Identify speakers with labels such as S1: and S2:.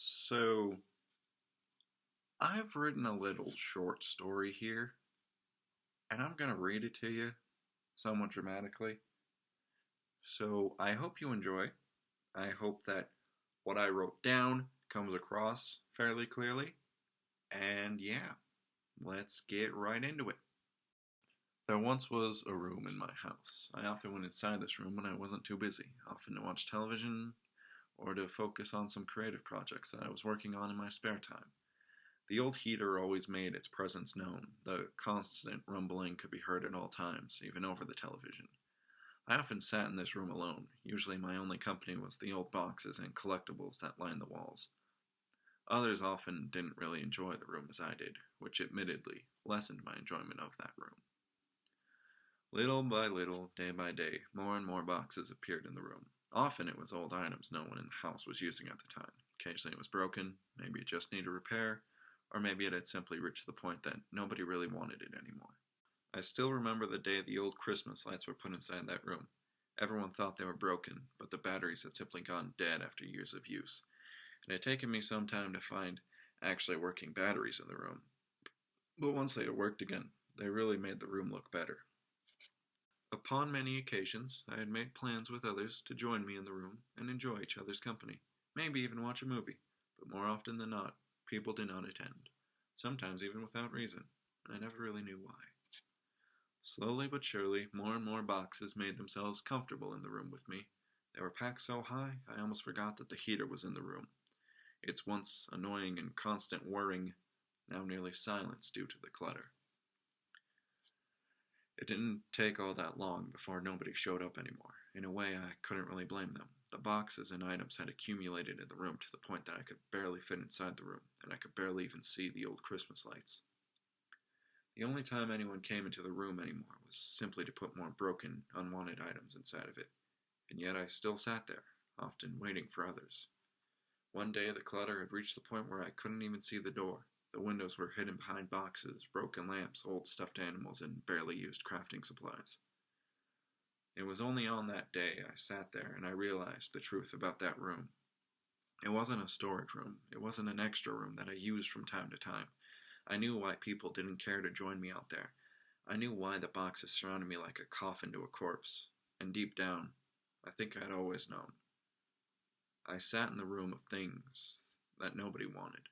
S1: So, I've written a little short story here, and I'm going to read it to you somewhat dramatically. So, I hope you enjoy. I hope that what I wrote down comes across fairly clearly. And yeah, let's get right into it. There once was a room in my house. I often went inside this room when I wasn't too busy, often to watch television or to focus on some creative projects that I was working on in my spare time. The old heater always made its presence known. The constant rumbling could be heard at all times, even over the television. I often sat in this room alone. Usually my only company was the old boxes and collectibles that lined the walls. Others often didn't really enjoy the room as I did, which admittedly lessened my enjoyment of that room. Little by little, day by day, more and more boxes appeared in the room. Often it was old items no one in the house was using at the time. Occasionally it was broken, maybe it just needed repair, or maybe it had simply reached the point that nobody really wanted it anymore. I still remember the day the old Christmas lights were put inside that room. Everyone thought they were broken, but the batteries had simply gone dead after years of use. It had taken me some time to find actually working batteries in the room. But once they had worked again, they really made the room look better. Upon many occasions, I had made plans with others to join me in the room and enjoy each other's company, maybe even watch a movie, but more often than not, people did not attend, sometimes even without reason, and I never really knew why. Slowly but surely, more and more boxes made themselves comfortable in the room with me. They were packed so high, I almost forgot that the heater was in the room. Its once annoying and constant whirring now nearly silenced due to the clutter. It didn't take all that long before nobody showed up anymore. In a way, I couldn't really blame them. The boxes and items had accumulated in the room to the point that I could barely fit inside the room, and I could barely even see the old Christmas lights. The only time anyone came into the room anymore was simply to put more broken, unwanted items inside of it, and yet I still sat there, often waiting for others. One day the clutter had reached the point where I couldn't even see the door. The windows were hidden behind boxes, broken lamps, old stuffed animals, and barely used crafting supplies. It was only on that day I sat there and I realized the truth about that room. It wasn't a storage room. It wasn't an extra room that I used from time to time. I knew why people didn't care to join me out there. I knew why the boxes surrounded me like a coffin to a corpse. And deep down, I think I'd always known. I sat in the room of things that nobody wanted.